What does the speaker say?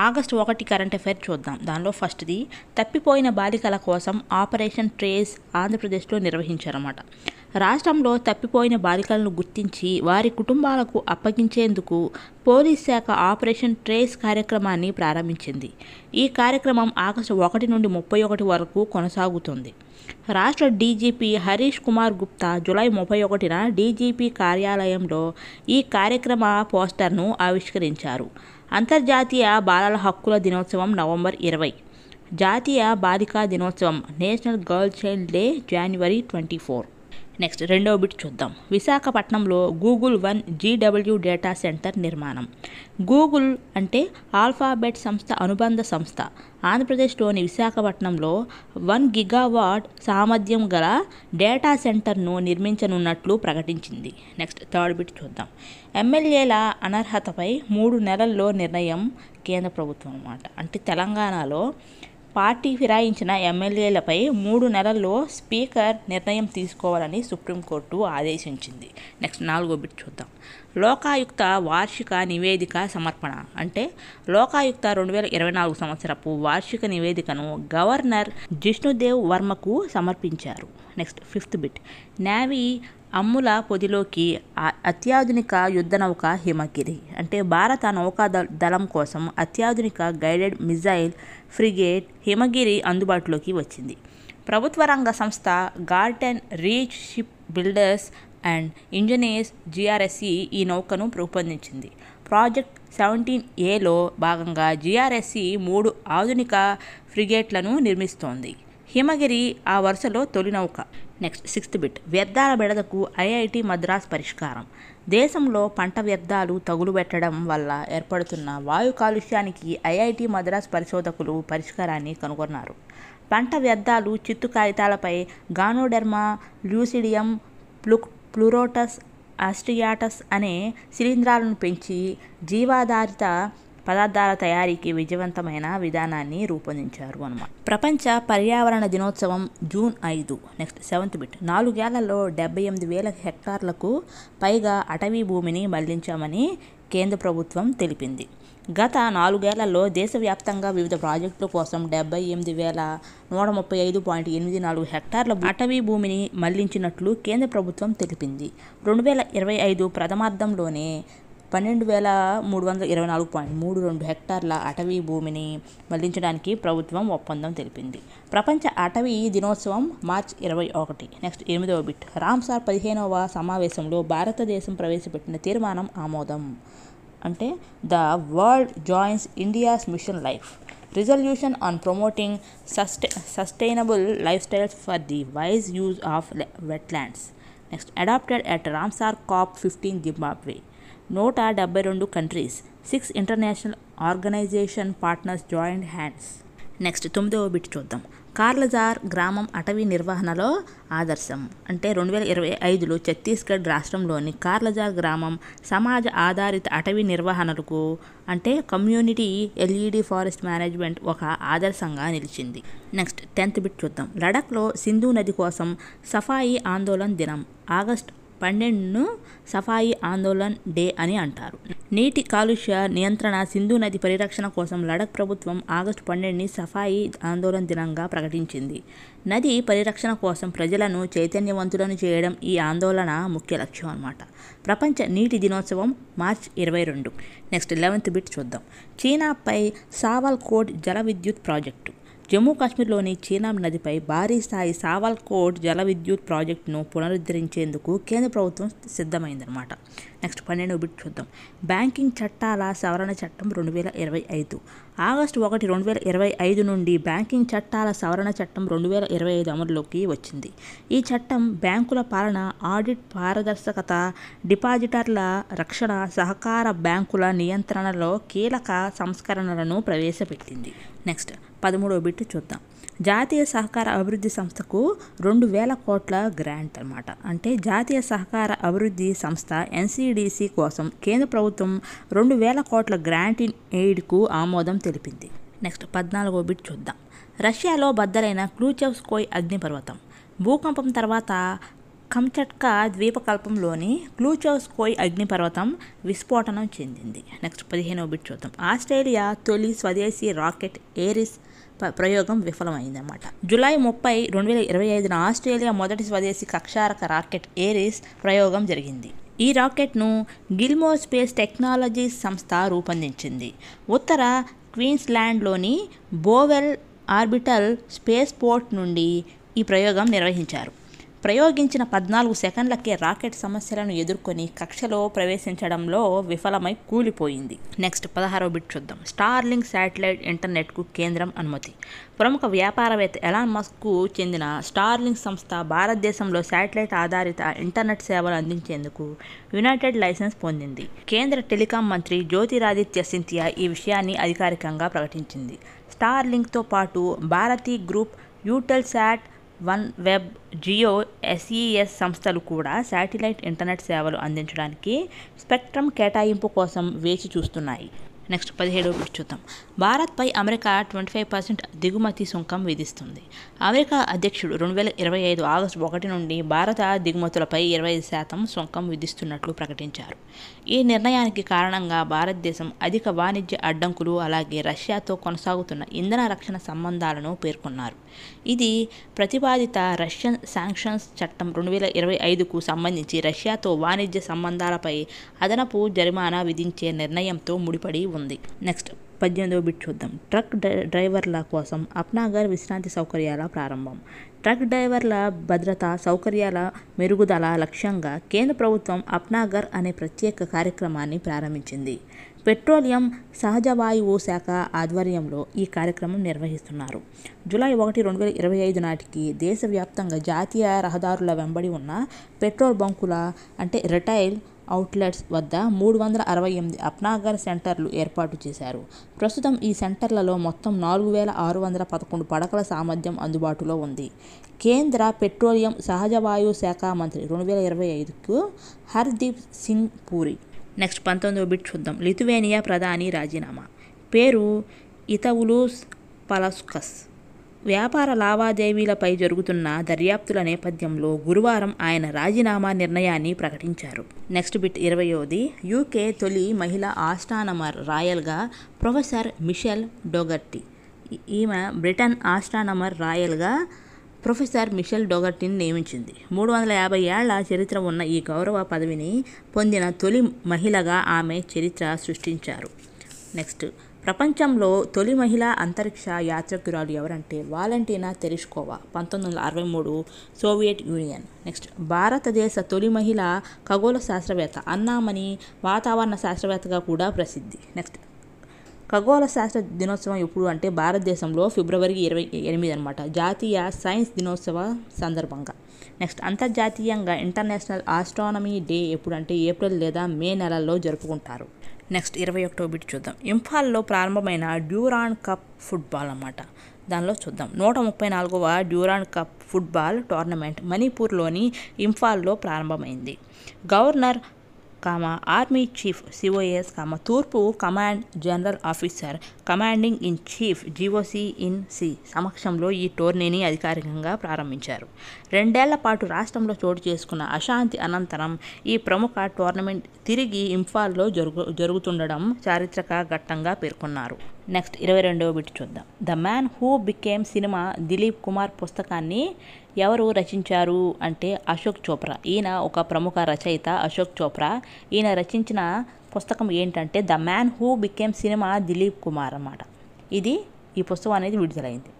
August 1 current affair చూద్దాం. దానిలో ఫస్ట్‌ది తప్పిపోయిన బాలికల కోసం ఆపరేషన్ ట్రేస్ ఆంధ్రప్రదేశ్‌లో నిర్వహించారన్నమాట. రాష్ట్రంలో తప్పిపోయిన బాలికలను గుర్తించి వారి కుటుంబాలకు అప్పగించేందుకు పోలీస్ శాఖ ఆపరేషన్ ట్రేస్ కార్యక్రమాన్ని ప్రారంభించింది. ఈ కార్యక్రమం ఆగస్టు 1 నుండి 31 వరకు కొనసాగుతుంది. రాష్ట్ర డీజీపీ హరీష్ కుమార్ గుప్తా జూలై 31న డీజీపీ కార్యాలయంలో ఈ కార్యక్రమ పోస్టర్ను ఆవిష్కరించారు. అంతర్జాతీయ బాలల హక్కుల దినోత్సవం నవంబర్ 20. జాతీయ బాలికా దినోత్సవం నేషనల్ గర్ల్ చైల్డ్ డే జనవరి 24. నెక్స్ట్ రెండవ బిట్ చూద్దాం. విశాఖపట్నంలో Google one GW data centre నిర్మాణం. గూగుల్ అంటే ఆల్ఫాబెట్ సంస్థ అనుబంధ సంస్థ ఆంధ్రప్రదేశ్లోని విశాఖపట్నంలో 1 గిగావాట్ సామర్థ్యం గల డేటా సెంటర్ను నిర్మించనున్నట్లు ప్రకటించింది. నెక్స్ట్ థర్డ్ బిట్ చూద్దాం. ఎమ్మెల్యేల అనర్హతపై 3 నెలల్లో నిర్ణయం కేంద్ర ప్రభుత్వం అన్నమాట. అంటే తెలంగాణలో పార్టీ ఫిరాయించిన ఎమ్మెల్యేలపై 3 నెలల్లో స్పీకర్ నిర్ణయం తీసుకోవాలని సుప్రీంకోర్టు ఆదేశించింది. నెక్స్ట్ 4వ బిట్ చూద్దాం. లోకాయుక్త వార్షిక నివేదిక సమర్పణ. అంటే లోకాయుక్త 2024 సంవత్సరపు వార్షిక నివేదికను గవర్నర్ జిష్ణుదేవ్ వర్మకు సమర్పించారు. Next 5th bit. నేవీ అమ్ముల పొదిలోకి అత్యాధునిక యుద్ధనౌక హిమగిరి. అంటే భారత నౌకా దళం కోసం అత్యాధునిక గైడెడ్ మిజైల్ ఫ్రిగేట్ హిమగిరి అందుబాటులోకి వచ్చింది. ప్రభుత్వ రంగ సంస్థ garden reach ship builders and engineers GRSC ఈ నౌకను రూపొందించింది. ప్రాజెక్ట్ 17Aలో భాగంగా జిఆర్ఎస్సి 3 ఆధునిక ఫ్రిగేట్లను నిర్మిస్తోంది. హిమగిరి ఆ వరుసలో తొలి నౌక. Next 6th bit. వ్యర్థాల బెడదకు ఐఐటి మద్రాస్ పరిష్కారం. దేశంలో పంట వ్యర్థాలు తగులుబెట్టడం వల్ల ఏర్పడుతున్న వాయు కాలుష్యానికి ఐఐటి మద్రాస్ పరిశోధకులు పరిష్కారాన్ని కనుగొన్నారు. పంట వ్యర్థాలు చిత్తు కాగితాలపై గానోడెర్మా ల్యూసిడియం ప్లూరోటస్ ఆస్ట్రియాటస్ అనే శిలీంధ్రాలను పెంచి జీవాధారిత పదార్థాల తయారీకి విజయవంతమైన విధానాన్ని రూపొందించారు అన్నమాట. ప్రపంచ పర్యావరణ దినోత్సవం జూన్ 5. Next 7th bit. 4 ఏళ్లలో 78,000 హెక్టార్లకు పైగా అటవీ భూమిని మళ్లించామని కేంద్ర ప్రభుత్వం తెలిపింది. గత 4 ఏళ్లలో దేశవ్యాప్తంగా వివిధ ప్రాజెక్టుల కోసం 78,135.84 హెక్టార్ల అటవీ భూమిని మళ్లించినట్లు కేంద్ర ప్రభుత్వం తెలిపింది. 2025 ప్రథమార్థంలోనే 12,324.32 హెక్టార్ల అటవీ భూమిని మళ్లించడానికి ప్రభుత్వం ఒప్పందం తెలిపింది. ప్రపంచ అటవీ దినోత్సవం మార్చి 21. నెక్స్ట్ 8వ బిట్. రామ్సార్ 15వ సమావేశంలో భారతదేశం ప్రవేశపెట్టిన తీర్మానం ఆమోదం. అంటే the world joins India's mission life resolution on promoting sustainable lifestyles for the wise use of wetlands. Next adopted at Ramsar COP15 Zimbabwe. 172 countries, 6 international organisation partners joint hands. Next 9వ bit చూద్దాం. కార్లజార్ గ్రామం అటవీ నిర్వహణలో ఆదర్శం. అంటే 2025లో ఛత్తీస్గఢ్ రాష్ట్రంలోని కార్లజార్ గ్రామం సమాజ ఆధారిత అటవీ నిర్వహణకు అంటే కమ్యూనిటీ ఎల్ఈడి ఫారెస్ట్ మేనేజ్మెంట్ ఒక ఆదర్శంగా నిలిచింది. నెక్స్ట్ 10th బిట్ చూద్దాం. లడఖ్లో సింధు నది కోసం సఫాయి ఆందోళన్ దినం. ఆగస్టు 12ను సఫాయి ఆందోళన్ డే అని అంటారు. నీటి కాలుష్య నియంత్రణ సింధు నది పరిరక్షణ కోసం లడఖ్ ప్రభుత్వం ఆగస్టు 12ని సఫాయి ఆందోళన్ దినంగా ప్రకటించింది. నది పరిరక్షణ కోసం ప్రజలను చైతన్యవంతులను చేయడం ఈ ఆందోళన ముఖ్య లక్ష్యం అన్నమాట. ప్రపంచ నీటి దినోత్సవం మార్చి 22. నెక్స్ట్ 11th బిట్ చూద్దాం. చీనాపై సావల్కోట్ జల విద్యుత్ ప్రాజెక్టు. జమ్మూ కాశ్మీర్లోని చీనాబ్ నదిపై భారీ స్థాయి సావల్కోట్ జల విద్యుత్ ప్రాజెక్టును పునరుద్ధరించేందుకు కేంద్ర ప్రభుత్వం సిద్ధమైందనమాట. నెక్స్ట్ 12వ బిట్ చూద్దాం. బ్యాంకింగ్ చట్టాల సవరణ చట్టం 2025. ఆగస్టు 1, 2025 నుండి బ్యాంకింగ్ చట్టాల సవరణ చట్టం 2025 అమలులోకి వచ్చింది. ఈ చట్టం బ్యాంకుల పాలన, ఆడిట్, పారదర్శకత, డిపాజిటర్ల రక్షణ, సహకార బ్యాంకుల నియంత్రణలో కీలక సంస్కరణలను ప్రవేశపెట్టింది. నెక్స్ట్ 13వ బిట్ చూద్దాం. జాతీయ సహకార అభివృద్ధి సంస్థకు 2,000 కోట్ల గ్రాంట్ అన్నమాట. అంటే జాతీయ సహకార అభివృద్ధి సంస్థ NCDC కోసం కేంద్ర ప్రభుత్వం 2,000 కోట్ల గ్రాంట్ ఇన్ ఎయిడ్కు ఆమోదం తెలిపింది. నెక్స్ట్ 14వ బిట్ చూద్దాం. రష్యాలో బద్దలైన క్లూచెవ్స్కోయ్ అగ్నిపర్వతం. భూకంపం తర్వాత కంచట్కా ద్వీపకల్పంలోని క్లూచౌస్కోయ్ అగ్నిపర్వతం విస్ఫోటనం చెందింది. నెక్స్ట్ 15వ బిట్ చూద్దాం. ఆస్ట్రేలియా తొలి స్వదేశీ రాకెట్ ఏరిస్ ప్రయోగం విఫలమైందన్నమాట. జూలై 30, 2025న ఆస్ట్రేలియా మొదటి స్వదేశీ కక్షారక రాకెట్ ఏరిస్ ప్రయోగం జరిగింది. ఈ రాకెట్ను గిల్మోర్ స్పేస్ టెక్నాలజీస్ సంస్థ రూపొందించింది. ఉత్తర క్వీన్స్లాండ్లోని బోవెల్ ఆర్బిటల్ స్పేస్ పోర్ట్ నుండి ఈ ప్రయోగం నిర్వహించారు. ప్రయోగించిన 14 సెకండ్లకే రాకెట్ సమస్యలను ఎదుర్కొని కక్షలో ప్రవేశించడంలో విఫలమై కూలిపోయింది. నెక్స్ట్ 16వ బిట్ చూద్దాం. స్టార్లింక్ శాటిలైట్ ఇంటర్నెట్కు కేంద్రం అనుమతి. ప్రముఖ వ్యాపారవేత్త ఎలాన్ మస్క్కు చెందిన స్టార్లింక్ సంస్థ భారతదేశంలో శాటిలైట్ ఆధారిత ఇంటర్నెట్ సేవలు అందించేందుకు యునైటెడ్ లైసెన్స్ పొందింది. కేంద్ర టెలికాం మంత్రి జ్యోతిరాదిత్య సింధియా ఈ విషయాన్ని అధికారికంగా ప్రకటించింది. స్టార్లింక్తో పాటు Bharti group, Eutelsat, OneWeb, Jio, SES సంస్థలు కూడా శాటిలైట్ ఇంటర్నెట్ సేవలు అందించడానికి స్పెక్ట్రమ్ కేటాయింపు కోసం వేచి చూస్తున్నాయి. నెక్స్ట్ 17వ బిట్ చూద్దాం. భారత్పై అమెరికా 25% దిగుమతి సుంకం విధిస్తుంది. అమెరికా అధ్యక్షుడు 2025 ఆగస్టు 1 నుండి భారత దిగుమతులపై 25% సుంకం విధిస్తున్నట్లు ప్రకటించారు. ఈ నిర్ణయానికి కారణంగా భారతదేశం అధిక వాణిజ్య అడ్డంకులు, అలాగే రష్యాతో కొనసాగుతున్న ఇంధన రక్షణ సంబంధాలను పేర్కొన్నారు. ఇది ప్రతిపాదిత రష్యన్ శాంక్షన్స్ చట్టం 2025కు సంబంధించి రష్యాతో వాణిజ్య సంబంధాలపై అదనపు జరిమానా విధించే నిర్ణయంతో ముడిపడి ఉంది. నెక్స్ట్ 18వ బిట్ చూద్దాం. ట్రక్ డ్రైవర్ల కోసం అప్నాగర్ విశ్రాంతి సౌకర్యాల ప్రారంభం. ట్రక్ డ్రైవర్ల భద్రత, సౌకర్యాల మెరుగుదల లక్ష్యంగా కేంద్ర ప్రభుత్వం అప్నాగర్ అనే ప్రత్యేక కార్యక్రమాన్ని ప్రారంభించింది. పెట్రోలియం, సహజ వాయువు శాఖ ఆధ్వర్యంలో ఈ కార్యక్రమం నిర్వహిస్తున్నారు. జూలై 1, 2025 నాటికి దేశవ్యాప్తంగా జాతీయ రహదారుల వెంబడి ఉన్న పెట్రోల్ బంకుల అంటే రిటైల్ అవుట్లెట్స్ వద్ద 368 అప్నాగర్ సెంటర్లు ఏర్పాటు చేశారు. ప్రస్తుతం ఈ సెంటర్లలో మొత్తం 4611 పడకల సామర్థ్యం అందుబాటులో ఉంది. కేంద్ర పెట్రోలియం, సహజ వాయువు శాఖ మంత్రి 2025కు హర్దీప్ సింగ్ పూరి. నెక్స్ట్ 19వ బిట్ చూద్దాం. లిథువేనియా ప్రధాని రాజీనామా. పేరు ఇతవులూస్ పలస్కస్. వ్యాపార లావాదేవీలపై జరుగుతున్న దర్యాప్తుల నేపథ్యంలో గురువారం ఆయన రాజీనామా నిర్ణయాన్ని ప్రకటించారు. Next bit 20వది. యూకే తొలి మహిళా ఆస్ట్రానమర్ రాయల్గా ప్రొఫెసర్ మిషెల్ డొగర్టీ. ఈమె బ్రిటన్ ఆస్ట్రానమర్ రాయల్గా ప్రొఫెసర్ మిషెల్ డొగర్టీని నియమించింది. 350 ఏళ్ల చరిత్ర ఉన్న ఈ గౌరవ పదవిని పొందిన తొలి మహిళగా ఆమె చరిత్ర సృష్టించారు. నెక్స్ట్ ప్రపంచంలో తొలి మహిళా అంతరిక్ష యాత్రికురాలు ఎవరంటే వాలెంటీనా తెరెష్కోవా, 1963, సోవియట్ యూనియన్. నెక్స్ట్ భారతదేశ తొలి మహిళా ఖగోళ శాస్త్రవేత్త అన్నామణి వాతావరణ శాస్త్రవేత్తగా కూడా ప్రసిద్ధి. నెక్స్ట్ ఖగోళ శాస్త్ర దినోత్సవం ఎప్పుడు అంటే భారతదేశంలో ఫిబ్రవరి 28 అనమాట, జాతీయ సైన్స్ దినోత్సవ సందర్భంగా. నెక్స్ట్ అంతర్జాతీయంగా ఇంటర్నేషనల్ ఆస్ట్రానమీ డే ఎప్పుడు అంటే ఏప్రిల్ లేదా మే నెలల్లో జరుపుకుంటారు. నెక్స్ట్ 21వ బిట్ చూద్దాం. ఇంఫాల్లో ప్రారంభమైన డ్యూరాండ్ కప్ ఫుట్బాల్ అన్నమాట. దానిలో చూద్దాం. 134వ డ్యూరాండ్ కప్ ఫుట్బాల్ టోర్నమెంట్ మణిపూర్లోని ఇంఫాల్లో ప్రారంభమైంది. గవర్నర్, ఆర్మీ చీఫ్ COS, తూర్పు command general officer commanding in chief GOC-in-C సమక్షంలో ఈ టోర్నీని అధికారికంగా ప్రారంభించారు. 2 ఏళ్ల పాటు రాష్ట్రంలో చోటు చేసుకున్న అశాంతి అనంతరం ఈ ప్రముఖ టోర్నమెంట్ తిరిగి ఇంఫాల్లో జరుగుతుండడం చారిత్రక ఘట్టంగా పేర్కొన్నారు. నెక్స్ట్ 22వ బిట్ చూద్దాం. The man who became cinema Dilip Kumar పుస్తకాన్ని ఎవరు రచించారు అంటే అశోక్ చోప్రా. ఈయన ఒక ప్రముఖ రచయిత అశోక్ చోప్రా. ఈయన రచించిన పుస్తకం ఏంటంటే the man who became cinema Dilip Kumar అన్నమాట. ఈ పుస్తకం అనేది విడుదలైంది.